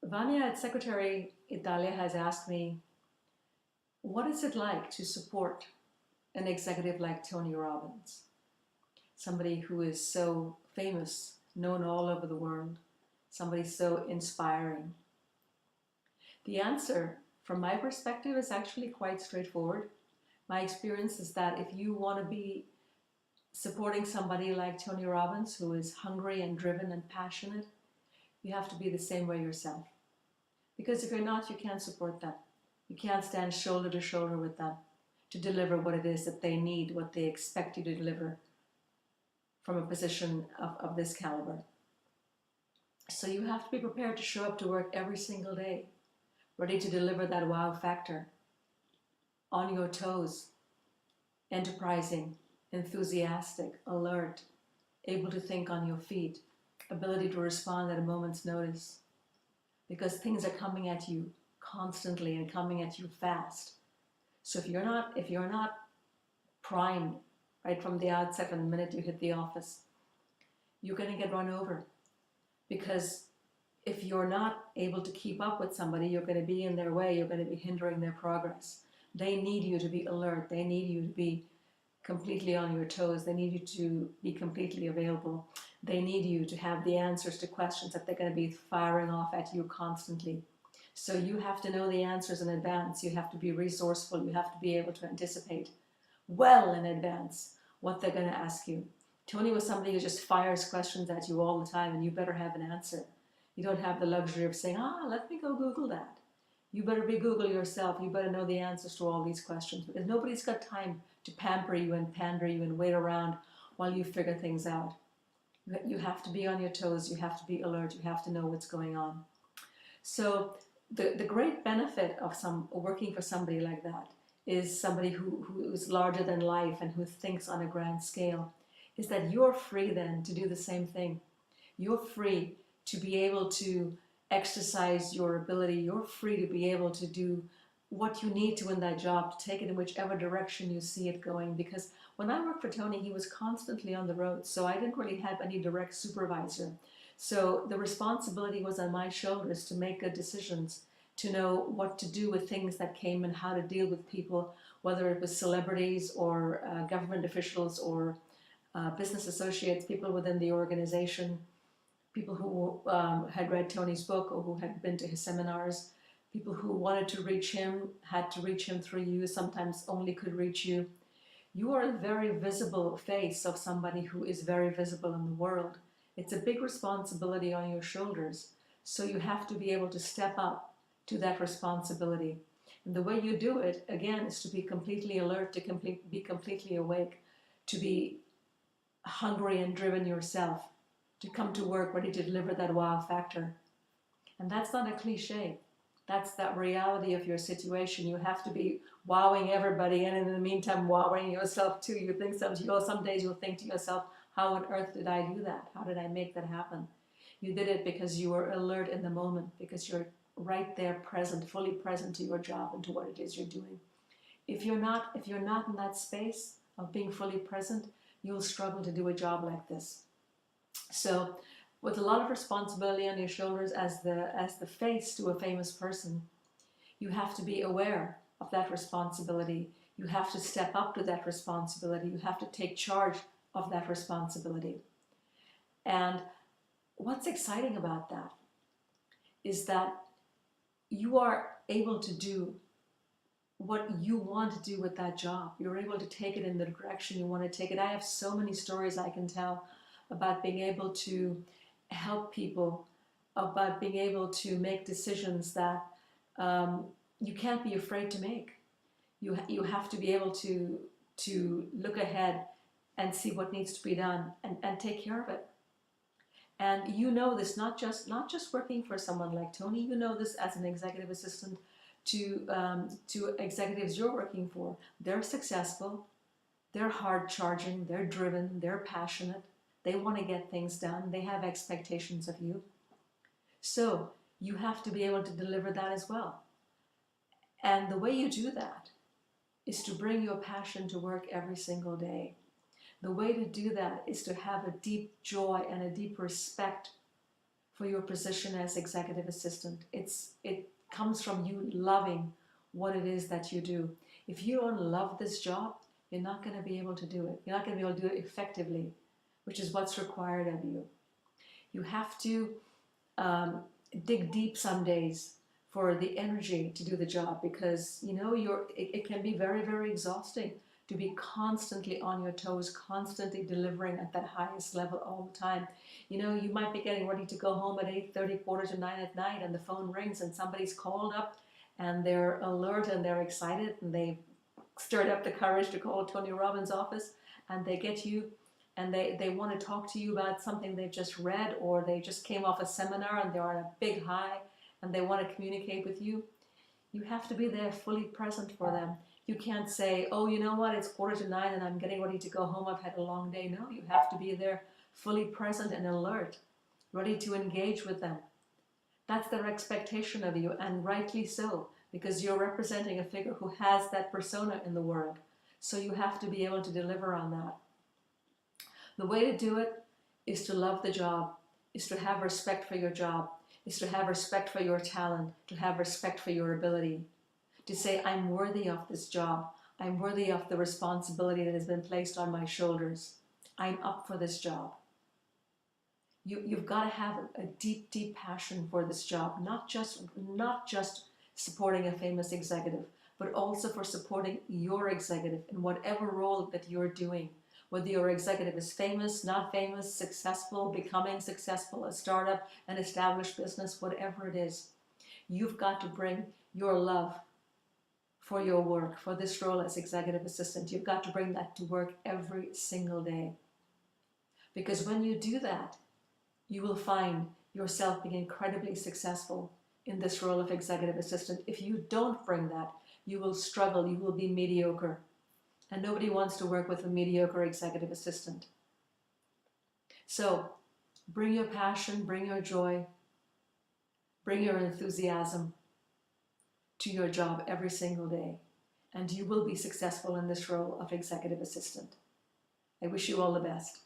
Vanya at Secretary.it has asked me, what is it like to support an executive like Tony Robbins? Somebody who is so famous, known all over the world, somebody so inspiring. The answer, from my perspective, is actually quite straightforward. My experience is that if you want to be supporting somebody like Tony Robbins, who is hungry and driven and passionate, you have to be the same way yourself. Because if you're not, you can't support them. You can't stand shoulder to shoulder with them to deliver what it is that they need, what they expect you to deliver from a position of this caliber. So you have to be prepared to show up to work every single day, ready to deliver that wow factor, on your toes, enterprising, enthusiastic, alert, able to think on your feet, ability to respond at a moment's notice, because things are coming at you constantly and coming at you fast. So if you're not primed right from the outset, from the minute you hit the office, you're going to get run over. Because if you're not able to keep up with somebody, you're going to be in their way, you're going to be hindering their progress. They need you to be alert, they need you to be completely on your toes, they need you to be completely available, they need you to have the answers to questions that they're going to be firing off at you constantly. So you have to know the answers in advance, you have to be resourceful, you have to be able to anticipate well in advance what they're going to ask you. Tony was somebody who just fires questions at you all the time, and you better have an answer. You don't have the luxury of saying, let me go Google that. You better be Google yourself. You better know the answers to all these questions, because nobody's got time to pamper you and pander you and wait around while you figure things out. You have to be on your toes. You have to be alert. You have to know what's going on. So the great benefit of working for somebody like that is somebody who is larger than life and who thinks on a grand scale, is that you're free then to do the same thing. You're free to be able to exercise your ability. You're free to be able to do what you need to in that job, to take it in whichever direction you see it going. Because when I worked for Tony, he was constantly on the road, so I didn't really have any direct supervisor. So the responsibility was on my shoulders to make good decisions, to know what to do with things that came and how to deal with people, whether it was celebrities or government officials or business associates, people within the organization, people who had read Tony's book or who had been to his seminars, people who wanted to reach him, had to reach him through you, sometimes only could reach you. You are a very visible face of somebody who is very visible in the world. It's a big responsibility on your shoulders, so you have to be able to step up to that responsibility. And the way you do it, again, is to be completely alert, to be completely awake, to be hungry and driven yourself, to come to work ready to deliver that wow factor. And that's not a cliche. That's that reality of your situation. You have to be wowing everybody, and in the meantime wowing yourself too. You think some days you'll think to yourself, how on earth did I do that? How did I make that happen? You did it because you were alert in the moment, because you're right there present, fully present to your job and to what it is you're doing. If you're not in that space of being fully present, you'll struggle to do a job like this. So with a lot of responsibility on your shoulders as the face to a famous person, you have to be aware of that responsibility. You have to step up to that responsibility. You have to take charge of that responsibility. And what's exciting about that is that you are able to do what you want to do with that job. You're able to take it in the direction you want to take it. I have so many stories I can tell about being able to help people, about being able to make decisions that you can't be afraid to make. You have to be able to look ahead and see what needs to be done and take care of it. And you know this not just working for someone like Tony. You know this as an executive assistant to executives you're working for. They're successful, they're hard charging, they're driven, they're passionate, they want to get things done, they have expectations of you. So you have to be able to deliver that as well. And the way you do that is to bring your passion to work every single day. The way to do that is to have a deep joy and a deep respect for your position as executive assistant. It comes from you loving what it is that you do. If you don't love this job, you're not going to be able to do it. You're not going to be able to do it effectively, which is what's required of you. You have to dig deep some days for the energy to do the job, because you know it can be very, very exhausting to be constantly on your toes, constantly delivering at that highest level all the time. You know, you might be getting ready to go home at 8:30, quarter to 9 at night, and the phone rings and somebody's called up and they're alert and they're excited and they've stirred up the courage to call Tony Robbins' office, and they get you and they want to talk to you about something they've just read, or they just came off a seminar and they're on a big high and they want to communicate with you. You have to be there fully present for them. You can't say, oh, you know what, it's quarter to 9 and I'm getting ready to go home, I've had a long day. No, you have to be there fully present and alert, ready to engage with them. That's their expectation of you, and rightly so, because you're representing a figure who has that persona in the world. So you have to be able to deliver on that. The way to do it is to love the job, is to have respect for your job, is to have respect for your talent, to have respect for your ability, to say, I'm worthy of this job, I'm worthy of the responsibility that has been placed on my shoulders, I'm up for this job. You've got to have a deep, deep passion for this job, not just supporting a famous executive, but also for supporting your executive in whatever role that you're doing. Whether your executive is famous, not famous, successful, becoming successful, a startup, an established business, whatever it is, you've got to bring your love for your work, for this role as executive assistant. You've got to bring that to work every single day. Because when you do that, you will find yourself being incredibly successful in this role of executive assistant. If you don't bring that, you will struggle, you will be mediocre. And nobody wants to work with a mediocre executive assistant. So bring your passion, bring your joy, bring your enthusiasm to your job every single day, and you will be successful in this role of executive assistant. I wish you all the best.